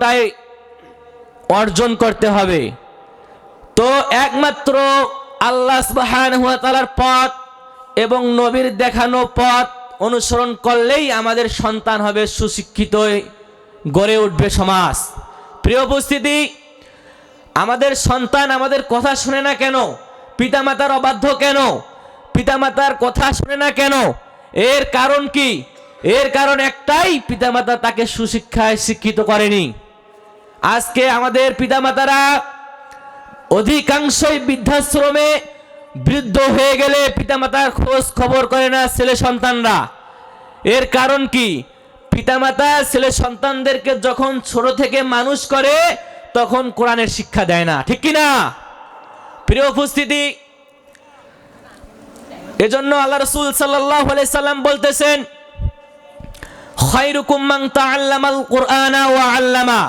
তাই অর্জন করতে হবে। তো একমাত্র আল্লাহ সুবহানাহু ওয়া তাআলার পথ এবং নবীর দেখানো পথ অনুসরণ করলেই আমাদের সন্তান হবে সুশিক্ষিত, গড়ে উঠবে সমাজ। প্রিয় উপস্থিতি, আমাদের সন্তান আমাদের কথা শুনে না কেন? পিতামাতার অবাধ্য কেন? পিতামাতার কথা শুনে না কেন? এর কারণ কি? এর কারণ একটাই, পিতামাতা তাকে সুশিক্ষায় শিক্ষিত করেনি। আজকে আমাদের পিতামাতারা অধিকাংশই বৃদ্ধাশ্রমে, বৃদ্ধ হয়ে গেলে পিতামাতার খোঁজ খবর করে না ছেলে সন্তানরা। এর কারণ কি? পিতামাতা ছেলে সন্তানদেরকে যখন ছোট থেকে মানুষ করে তখন কোরআনের শিক্ষা দেয় না, ঠিক কি না? প্রিয় উপস্থিতি, এজন্য আল্লাহ রাসূল সাল্লাল্লাহু আলাইহি সাল্লাম বলতেছেন, খায়রুকুম মান তাআল্লামাল কুরআনা ওয়া আল্লামা।